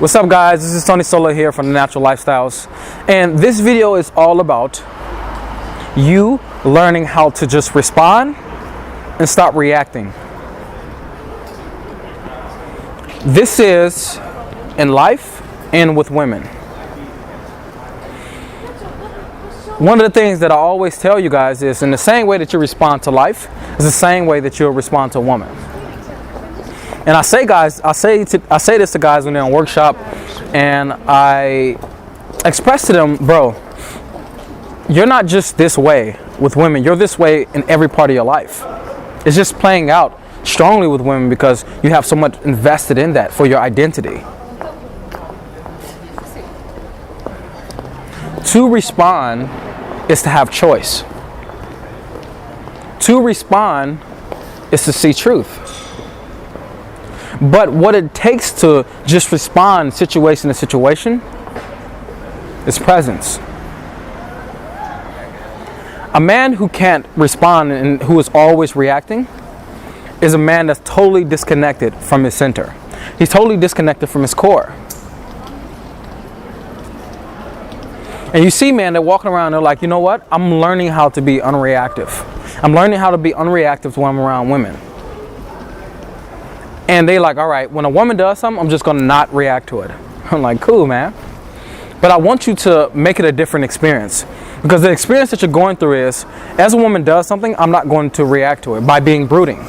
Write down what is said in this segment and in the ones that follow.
What's up, guys? This is Tony Sola here from The Natural Lifestyles, and this video is all about you learning how to just respond and stop reacting. This is in life and with women. One of the things that I always tell you guys is, in the same way that you respond to life is the same way that you'll respond to a woman. And I say this to guys when they're in workshop, and I express to them, bro, you're not just this way with women, you're this way in every part of your life. It's just playing out strongly with women because you have so much invested in that for your identity. To respond is to have choice. To respond is to see truth. But what it takes to just respond situation to situation is presence. A man who can't respond and who is always reacting is a man that's totally disconnected from his center. He's totally disconnected from his core. And you see men, they're walking around, they're like, you know what? I'm learning how to be unreactive. I'm learning how to be unreactive when I'm around women. And they like, all right, when a woman does something, I'm just going to not react to it. I'm like, cool, man. But I want you to make it a different experience. Because the experience that you're going through is, as a woman does something, I'm not going to react to it by being brooding.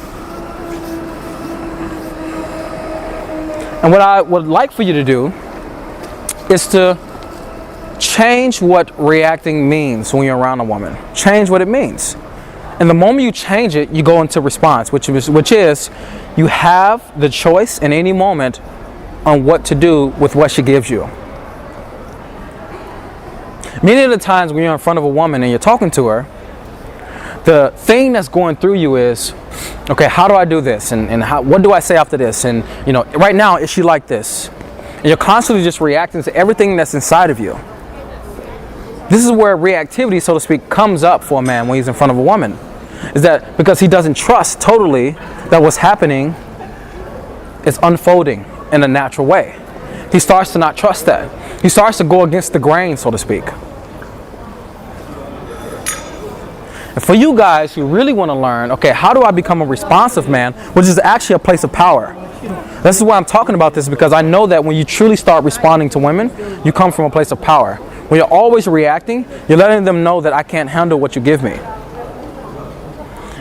And what I would like for you to do is to change what reacting means when you're around a woman. Change what it means. And the moment you change it, you go into response, which is you have the choice in any moment on what to do with what she gives you. Many of the times when you're in front of a woman and you're talking to her, the thing that's going through you is, okay, how do I do this? And what do I say after this? And, you know, right now, is she like this? And you're constantly just reacting to everything that's inside of you. This is where reactivity, so to speak, comes up for a man when he's in front of a woman. Is that because he doesn't trust totally that what's happening is unfolding in a natural way. He starts to not trust that. He starts to go against the grain, so to speak. And for you guys who really want to learn, okay, how do I become a responsive man, which is actually a place of power? This is why I'm talking about this, because I know that when you truly start responding to women, you come from a place of power. When you're always reacting, you're letting them know that I can't handle what you give me.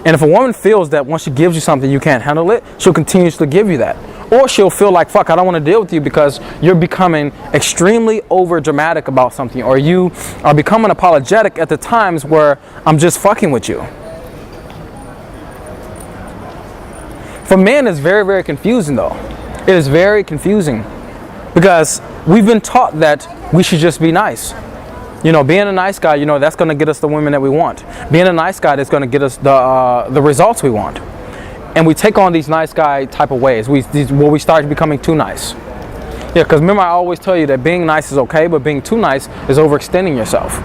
And if a woman feels that once she gives you something you can't handle it, she'll continuously give you that. Or she'll feel like, fuck, I don't want to deal with you because you're becoming extremely over dramatic about something, or you are becoming apologetic at the times where I'm just fucking with you. For men, it's very, very confusing though. It is very confusing because we've been taught that we should just be nice. You know, being a nice guy, you know, that's going to get us the women that we want. Being a nice guy is going to get us the results we want. And we take on these nice guy type of ways where we start becoming too nice. Yeah, because remember, I always tell you that being nice is okay, but being too nice is overextending yourself.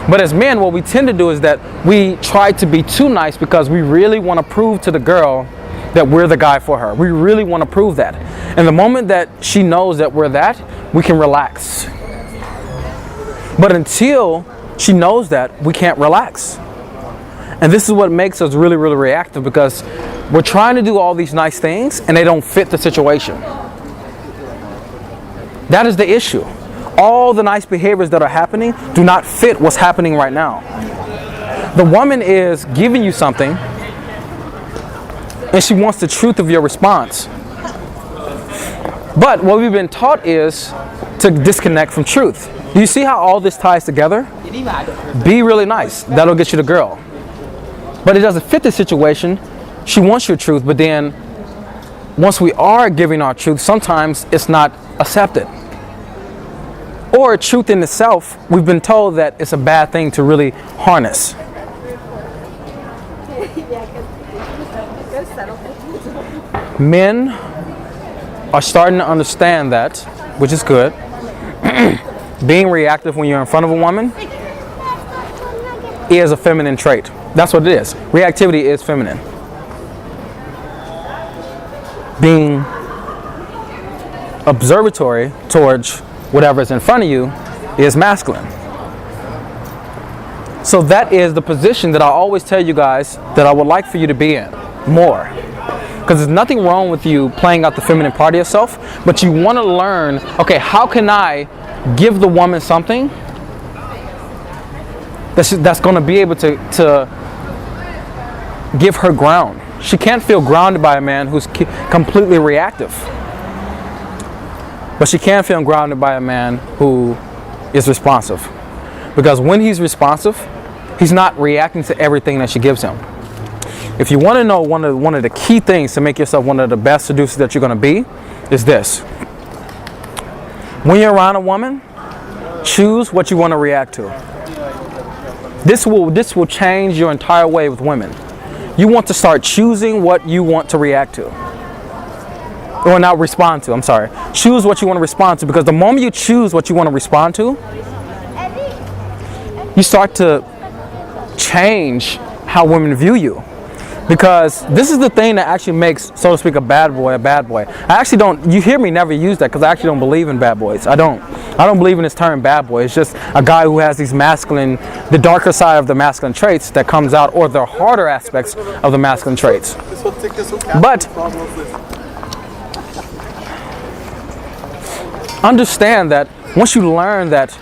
But as men, what we tend to do is that we try to be too nice because we really want to prove to the girl that we're the guy for her. We really want to prove that. And the moment that she knows that we're that, we can relax. But until she knows that, we can't relax. And this is what makes us really, really reactive, because we're trying to do all these nice things and they don't fit the situation. That is the issue. All the nice behaviors that are happening do not fit what's happening right now. The woman is giving you something and she wants the truth of your response. But what we've been taught is to disconnect from truth. Do you see how all this ties together? Be really nice. That'll get you the girl. But it doesn't fit the situation. She wants your truth, but then once we are giving our truth, sometimes it's not accepted. Or truth in itself, we've been told that it's a bad thing to really harness. Men are starting to understand that, which is good. Being reactive when you're in front of a woman is a feminine trait. That's what it is. Reactivity is feminine. Being observatory towards whatever is in front of you is masculine. So that is the position that I always tell you guys that I would like for you to be in more. Because there's nothing wrong with you playing out the feminine part of yourself, but you want to learn, okay, how can I give the woman something that's going to be able to give her ground. She can't feel grounded by a man who's completely reactive. But she can feel grounded by a man who is responsive. Because when he's responsive, he's not reacting to everything that she gives him. If you want to know one of the key things to make yourself one of the best seducers that you're going to be, is this. When you're around a woman, choose what you want to react to. This will change your entire way with women. You want to start choosing what you want to react to. Or not respond to, I'm sorry. Choose what you want to respond to, because the moment you choose what you want to respond to, you start to change how women view you. Because this is the thing that actually makes, so to speak, a bad boy a bad boy. I actually don't, you hear me never use that because I actually don't believe in bad boys. I don't believe in this term bad boy. It's just a guy who has these masculine, the darker side of the masculine traits that comes out, or the harder aspects of the masculine traits. But understand that once you learn that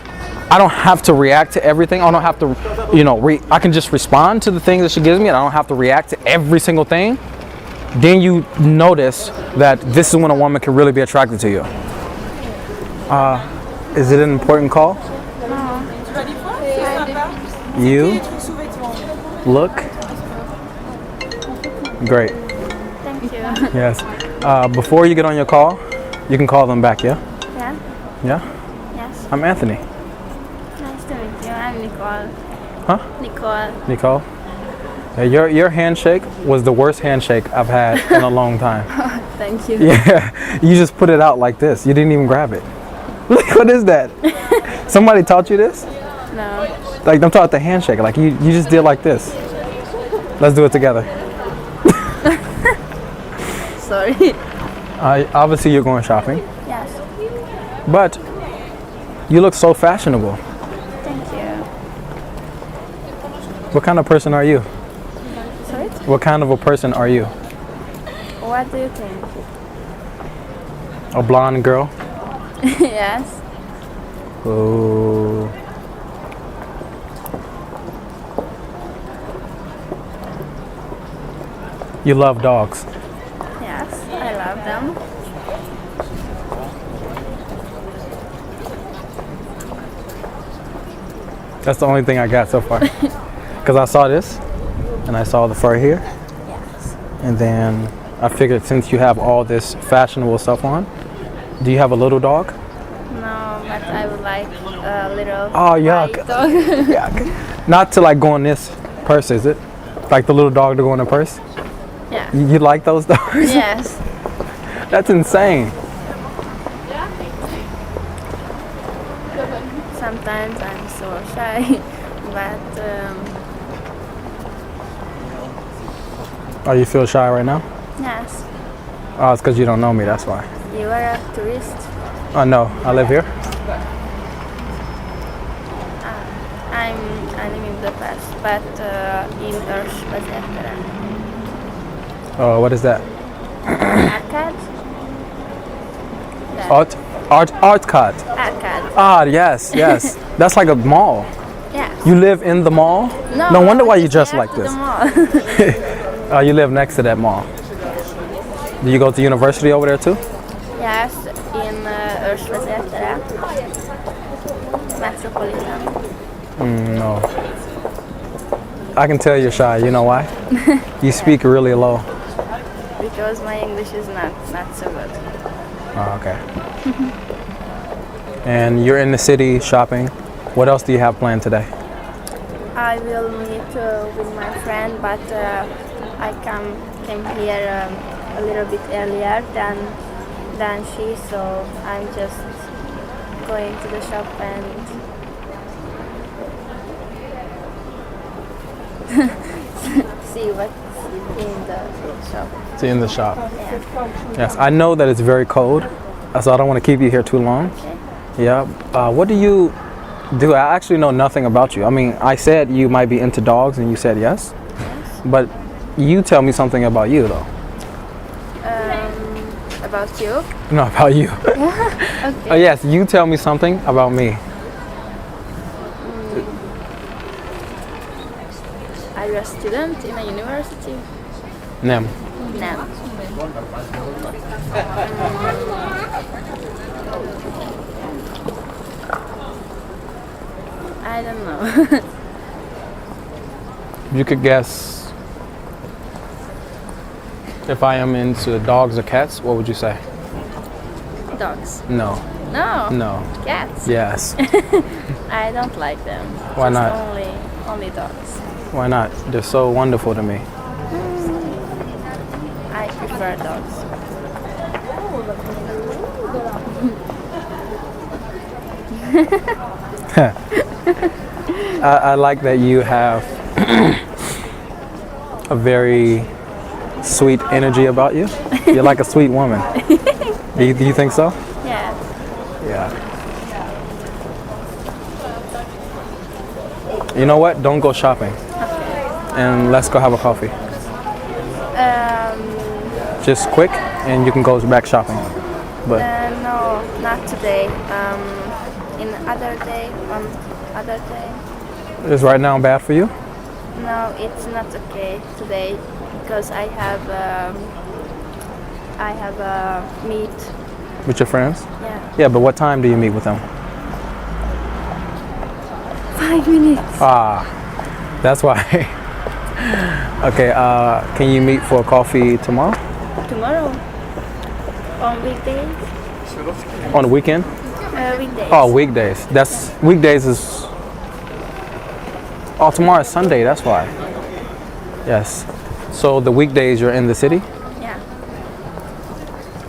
I don't have to react to everything, I don't have to, I can just respond to the things that she gives me, and I don't have to react to every single thing, then you notice that this is when a woman can really be attracted to you. Is it an important call? No. You look great. Thank you. Yes. Before you get on your call, you can call them back, yeah? Yeah? Yeah? Yes. I'm Anthony. Nice to meet you. I'm Nicole. Huh? Nicole. Nicole? Yeah, your handshake was the worst handshake I've had in a long time. Thank you. Yeah, you just put it out like this. You didn't even grab it. Look, what is that? Somebody taught you this? No. Like, I'm talking about the handshake. Like, you just did like this. Let's do it together. Sorry. Obviously, you're going shopping. Yes. But you look so fashionable. Thank you. What kind of person are you? Sorry? What kind of a person are you? What do you think? A blonde girl? Yes. Oh. You love dogs. Yes. I love them. That's the only thing I got so far. Because I saw this, and I saw the fur here, Yes. and then I figured since you have all this fashionable stuff on, do you have a little dog? No, but I would like a little Oh, yuck. white dog. Yuck. Not to like go in this purse, is it? Like the little dog to go in the purse? Yeah. You like those dogs? Yes. That's insane. Sometimes I'm so shy, but Oh, you feel shy right now? yes. Oh, it's because you don't know me, that's why. You are a tourist. Oh, no, I live here. I live in Budapest, but in Őrsvezettere. Oh, what is that? Arcad? Art cut. Arcad. Ah, yes. That's like a mall. Yes. You live in the mall? No wonder why you dress like The this. mall. You live next to that mall. Do you go to university over there too? Yes, in Őrsvezettere. Metropolitan. No. I can tell you're shy. You know why? You speak really low. Because my English is not so good. Oh, okay. And you're in the city shopping. What else do you have planned today? I will meet with my friend, but I came here a little bit earlier than she, so I'm just going to the shop and see what's in the shop. It's in the shop. Yeah. Yes, I know that it's very cold, so I don't want to keep you here too long. Okay. Yeah. What do you do? I actually know nothing about you. I mean, I said you might be into dogs, and you said yes. Yes. But you tell me something about you, though. About you? No, about you. Okay. Yes, you tell me something about me. Are you a student in a university? No. No. I don't know. You could guess if I am into dogs or cats. What would you say? Dogs. No. No. No. Cats. Yes. I don't like them. Why Just not? Only dogs. Why not? They're so wonderful to me. I prefer dogs. I like that you have a very sweet energy about you. You're like a sweet woman. Do you think so? Yeah. Yeah. You know what? Don't go shopping. And let's go have a coffee. Just quick, and you can go back shopping. But No, not today. In other day, other day. is right now bad for you? No, it's not okay today because I have a meet. With your friends? Yeah. Yeah, but what time do you meet with them? 5 minutes. Ah, that's why. Okay, can you meet for coffee tomorrow? Tomorrow. On weekdays. On the weekend? Weekdays. Oh, weekdays. That's weekdays is. Oh, tomorrow is Sunday. That's why. Yes. So the weekdays you're in the city. Yeah.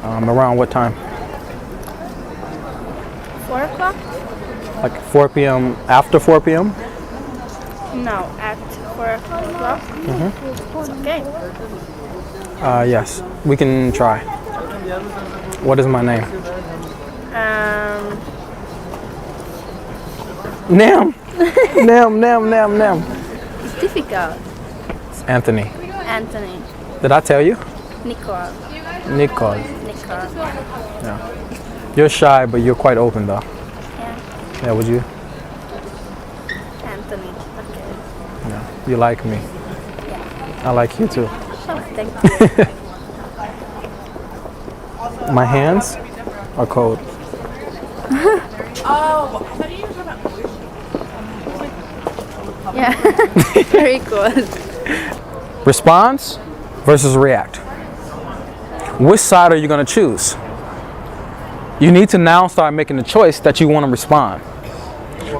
Around what time? 4 o'clock? Like 4 p.m. After 4 p.m. No, at 4 o'clock. It's okay. Yes, we can try. What is my name? Nam. Nam. It's difficult. It's Anthony. Anthony. Did I tell you? Nicole. Nicole. Nicole. Yeah. You're shy, but you're quite open, though. Yeah. Yeah, would you? Anthony. Okay. Yeah. You like me. Yeah. I like you too. Oh, thank you. My hands are cold. Yeah. Very good. Response versus react. Which side are you going to choose? You need to now start making the choice that you want to respond.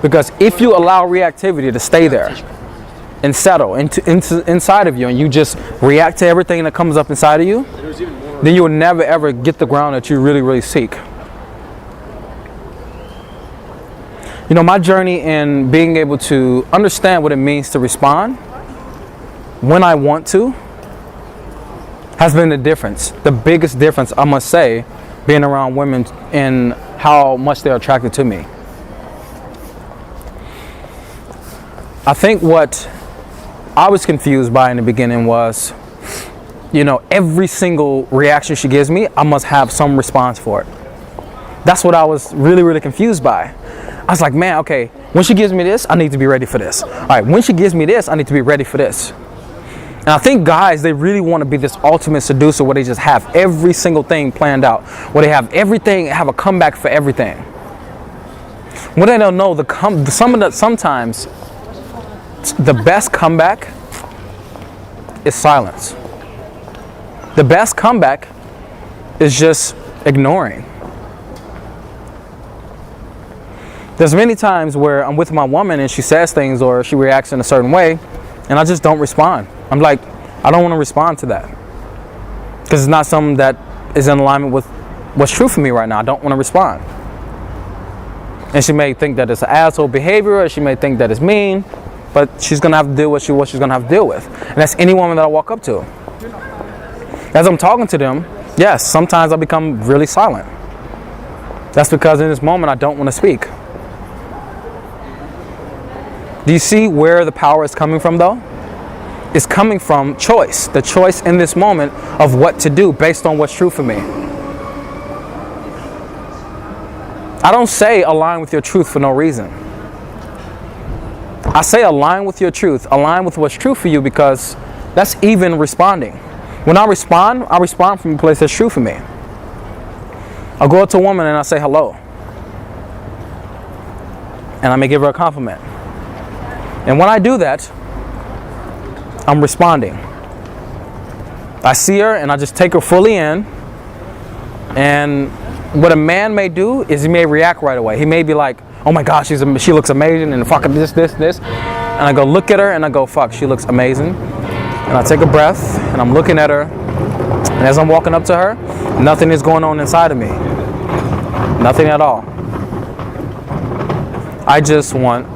Because if you allow reactivity to stay there and settle inside of you, and you just react to everything that comes up inside of you, then you will never ever get the ground that you really, really seek. You know, my journey in being able to understand what it means to respond when I want to has been the difference. The biggest difference, I must say, being around women and how much they're attracted to me. I think what I was confused by in the beginning was, you know, every single reaction she gives me, I must have some response for it. That's what I was really, really confused by. I was like, man, okay, when she gives me this, I need to be ready for this. All right, when she gives me this, I need to be ready for this. And I think guys, they really want to be this ultimate seducer where they just have every single thing planned out, where they have everything, have a comeback for everything. What they don't know, sometimes the best comeback is silence. The best comeback is just ignoring. There's many times where I'm with my woman and she says things or she reacts in a certain way and I just don't respond. I'm like, I don't want to respond to that because it's not something that is in alignment with what's true for me right now. I don't want to respond. And she may think that it's an asshole behavior, or she may think that it's mean, but she's going to have to deal with what she's going to have to deal with. And that's any woman that I walk up to. As I'm talking to them, yes, sometimes I become really silent. That's because in this moment I don't want to speak. Do you see where the power is coming from though? It's coming from choice. The choice in this moment of what to do based on what's true for me. I don't say align with your truth for no reason. I say align with your truth, align with what's true for you, because that's even responding. When I respond from a place that's true for me. I'll go up to a woman and I say hello. And I may give her a compliment. And when I do that, I'm responding. I see her and I just take her fully in. And what a man may do is he may react right away. He may be like, oh my gosh, she looks amazing, and fuck this. And I go look at her and I go, fuck, she looks amazing. And I take a breath and I'm looking at her. And as I'm walking up to her, nothing is going on inside of me. Nothing at all. I just want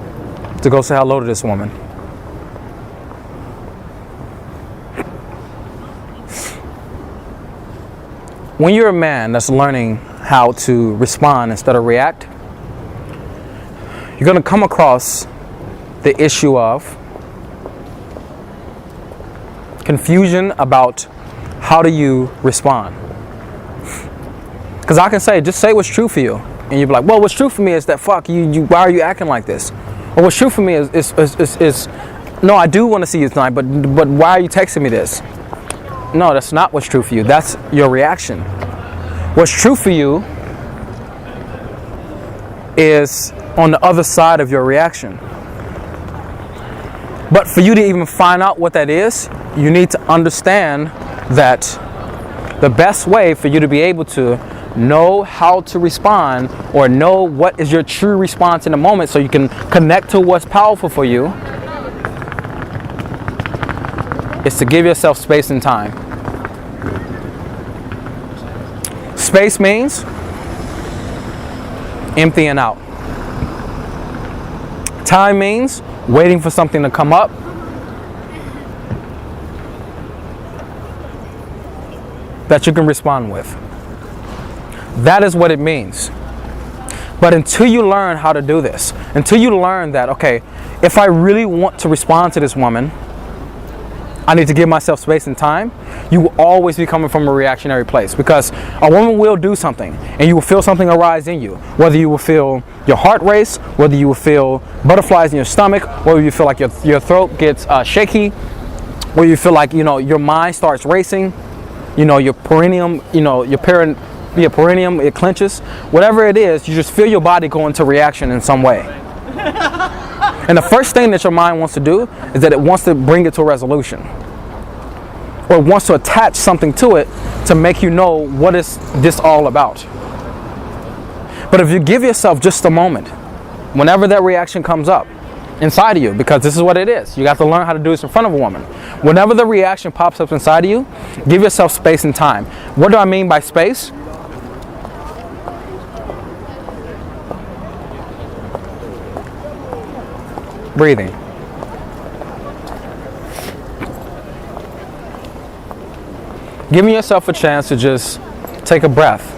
to go say hello to this woman. When you're a man that's learning how to respond instead of react, you're going to come across the issue of confusion about how do you respond. Because I can say, just say what's true for you. And you'll be like, well, what's true for me is that fuck, you why are you acting like this? Or what's true for me is no, I do want to see you tonight, but why are you texting me this? No, that's not what's true for you. That's your reaction. What's true for you is on the other side of your reaction. But for you to even find out what that is, you need to understand that the best way for you to be able to know how to respond, or know what is your true response in the moment so you can connect to what's powerful for you, is to give yourself space and time. Space means emptying out. Time means waiting for something to come up. That you can respond with. That is what it means. But until you learn how to do this, until you learn that, okay, if I really want to respond to this woman, I need to give myself space and time, you will always be coming from a reactionary place, because a woman will do something and you will feel something arise in you. Whether you will feel your heart race, whether you will feel butterflies in your stomach, whether you feel like your throat gets shaky, whether you feel like, your mind starts racing, your perineum, your perineum, it clenches. Whatever it is, you just feel your body go into reaction in some way. And the first thing that your mind wants to do is that it wants to bring it to a resolution. Or it wants to attach something to it to make you know what is this all about. But if you give yourself just a moment, whenever that reaction comes up inside of you, because this is what it is, you got to learn how to do this in front of a woman. Whenever the reaction pops up inside of you, give yourself space and time. What do I mean by space? Breathing. Giving yourself a chance to just take a breath.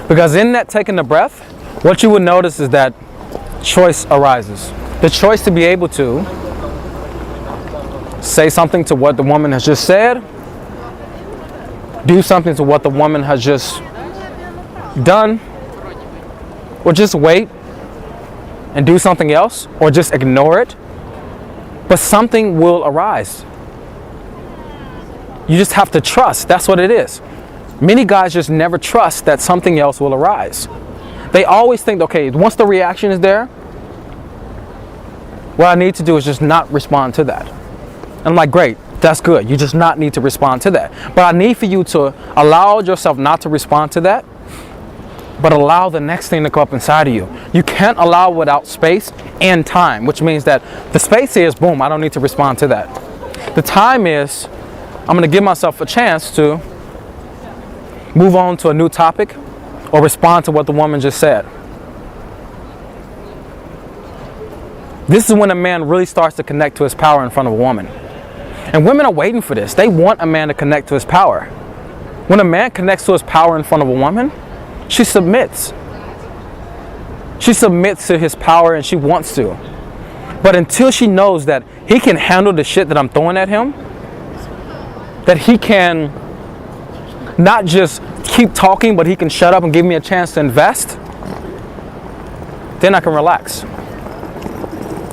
Because in that taking the breath, what you will notice is that choice arises. The choice to be able to say something to what the woman has just said, do something to what the woman has just done, or just wait and do something else, or just ignore it. But something will arise. You just have to trust. That's what it is. Many guys just never trust that something else will arise. They always think, okay, once the reaction is there, what I need to do is just not respond to that. And I'm like, great, that's good. You just not need to respond to that. But I need for you to allow yourself not to respond to that, but allow the next thing to come up inside of you. You can't allow without space and time, which means that the space is, boom, I don't need to respond to that. The time is, I'm going to give myself a chance to move on to a new topic or respond to what the woman just said. This is when a man really starts to connect to his power in front of a woman. And women are waiting for this. They want a man to connect to his power. When a man connects to his power in front of a woman, she submits. She submits to his power and she wants to. But until she knows that he can handle the shit that I'm throwing at him, that he can not just keep talking, but he can shut up and give me a chance to invest, then I can relax.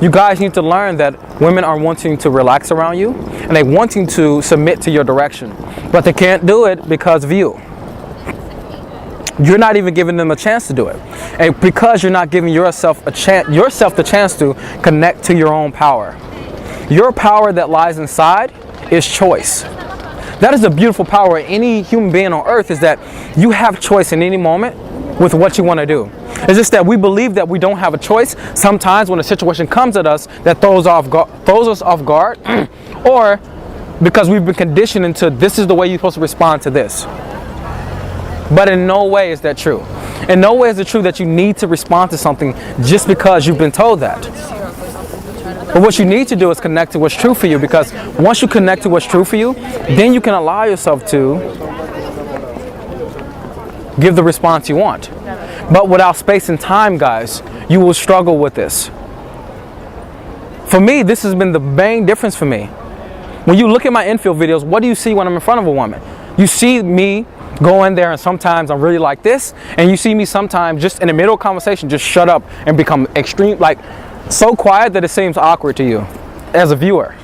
You guys need to learn that women are wanting to relax around you and they wanting to submit to your direction, but they can't do it because of you. You're not even giving them a chance to do it. And because you're not giving yourself the chance to connect to your own power. Your power that lies inside is choice. That is a beautiful power in any human being on earth, is that you have choice in any moment with what you want to do. It's just that we believe that we don't have a choice sometimes when a situation comes at us that throws us off guard, or because we've been conditioned into this is the way you're supposed to respond to this. But in no way is that true. In no way is it true that you need to respond to something just because you've been told that. But what you need to do is connect to what's true for you, because once you connect to what's true for you, then you can allow yourself to give the response you want. But without space and time, guys, you will struggle with this. For me, this has been the main difference for me. When you look at my Infield videos, what do you see when I'm in front of a woman? You see me go in there and sometimes I'm really like this, and you see me sometimes just in the middle of conversation just shut up and become extreme, like so quiet that it seems awkward to you as a viewer.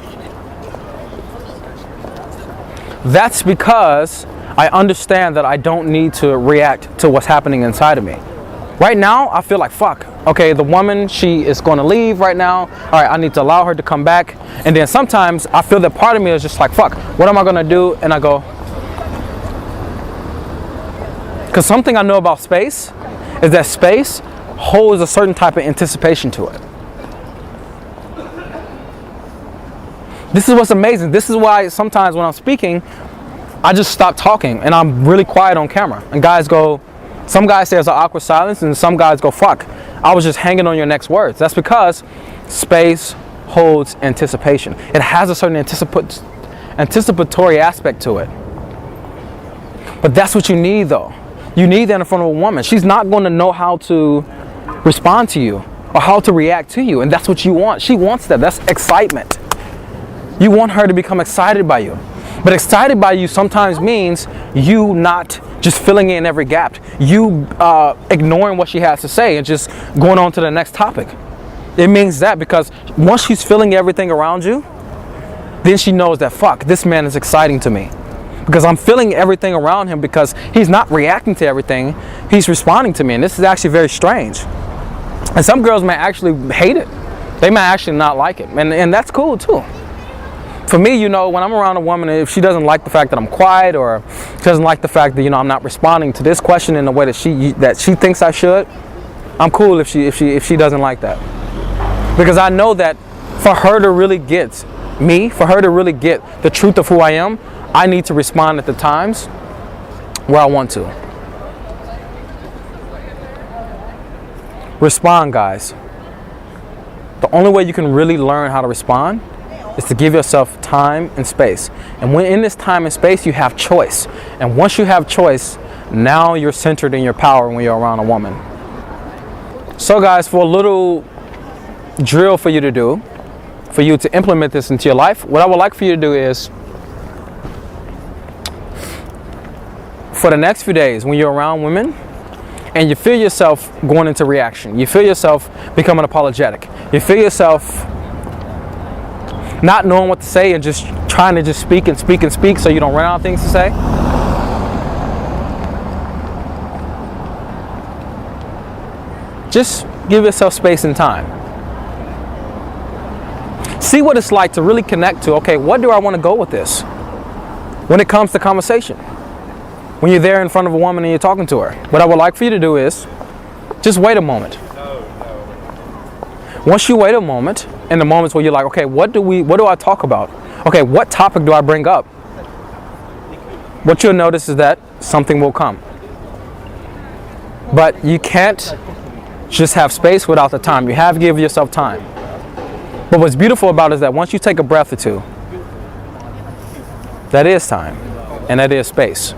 That's because I understand that I don't need to react to what's happening inside of me. Right now, I feel like, fuck, okay, the woman, she is going to leave right now. All right, I need to allow her to come back. And then sometimes I feel that part of me is just like, fuck, what am I going to do? And I go, because something I know about space is that space holds a certain type of anticipation to it. This is what's amazing. This is why sometimes when I'm speaking, I just stop talking and I'm really quiet on camera. And some guys say there's an awkward silence, and some guys go, fuck, I was just hanging on your next words. That's because space holds anticipation. It has a certain anticipatory aspect to it. But that's what you need, though. You need that in front of a woman. She's not going to know how to respond to you or how to react to you. And that's what you want. She wants that. That's excitement. You want her to become excited by you. But excited by you sometimes means you not just filling in every gap. You ignoring what she has to say and just going on to the next topic. It means that because once she's filling everything around you, then she knows that, fuck, this man is exciting to me. Because I'm feeling everything around him, because he's not reacting to everything, he's responding to me. And this is actually very strange. And some girls may actually hate it. They may actually not like it. And that's cool too. For me, you know, when I'm around a woman, if she doesn't like the fact that I'm quiet, or she doesn't like the fact that, you know, I'm not responding to this question in the way that she thinks I should, I'm cool if she doesn't like that. Because I know that for her to really get me, for her to really get the truth of who I am, I need to respond at the times where I want to. Respond, guys. The only way you can really learn how to respond is to give yourself time and space. And when in this time and space, you have choice. And once you have choice, now you're centered in your power when you're around a woman. So guys, for a little drill for you to do, for you to implement this into your life, what I would like for you to do is, for the next few days when you're around women and you feel yourself going into reaction, you feel yourself becoming apologetic, you feel yourself not knowing what to say and just trying to just speak and speak and speak so you don't run out of things to say, just give yourself space and time. See what it's like to really connect to, okay, what do I want to go with this when it comes to conversation? When you're there in front of a woman and you're talking to her, what I would like for you to do is just wait a moment. Once you wait a moment, in the moments where you're like, okay, what do I talk about? Okay, what topic do I bring up? What you'll notice is that something will come. But you can't just have space without the time. You have to give yourself time. But what's beautiful about it is that once you take a breath or two, that is time and that is space.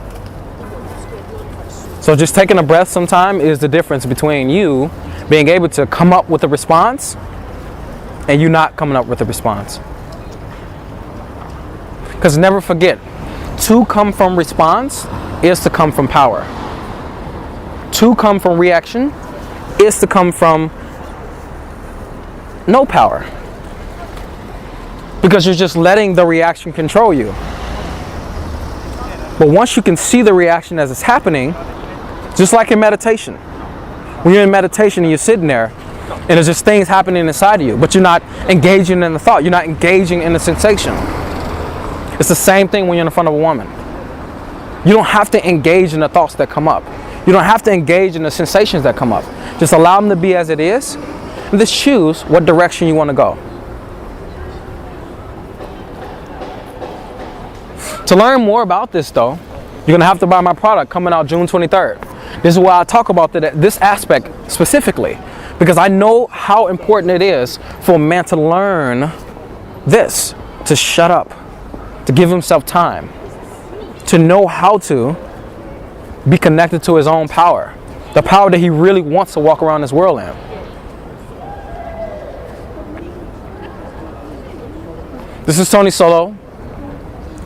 So just taking a breath sometime is the difference between you Being able to come up with a response and you not coming up with a response. Because never forget, to come from response is to come from power. To come from reaction is to come from no power. Because you're just letting the reaction control you. But once you can see the reaction as it's happening, just like in meditation. When you're in meditation and you're sitting there and there's just things happening inside of you, but you're not engaging in the thought, you're not engaging in the sensation. It's the same thing when you're in front of a woman. You don't have to engage in the thoughts that come up. You don't have to engage in the sensations that come up. Just allow them to be as it is, and just choose what direction you want to go. To learn more about this though, you're going to have to buy my product coming out June 23rd. This is why I talk about this aspect specifically, because I know how important it is for a man to learn this, to shut up, to give himself time, to know how to be connected to his own power, the power that he really wants to walk around this world in. This is Tony Solo,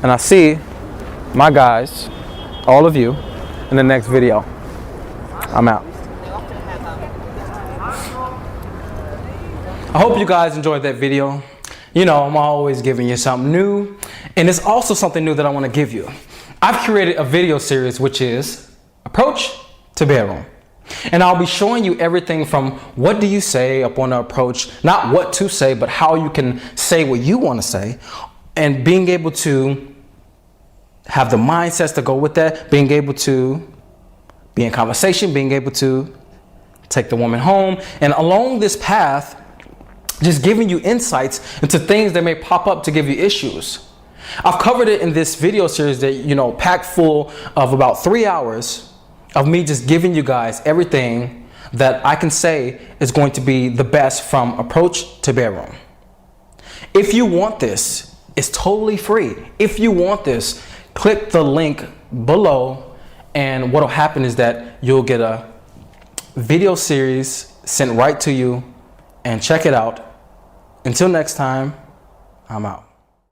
and I see my guys, all of you, in the next video. I'm out. I hope you guys enjoyed that video. You know, I'm always giving you something new, and it's also something new that I want to give you. I've created a video series which is Approach to Bedroom. And I'll be showing you everything from what do you say up on the approach, not what to say, but how you can say what you want to say, and being able to have the mindsets to go with that, being able to be in conversation, being able to take the woman home, and along this path, just giving you insights into things that may pop up to give you issues. I've covered it in this video series that, you know, packed full of about 3 hours of me just giving you guys everything that I can say is going to be the best from approach to bedroom. If you want this, it's totally free. If you want this, click the link below, and what'll happen is that you'll get a video series sent right to you, and check it out. Until next time, I'm out.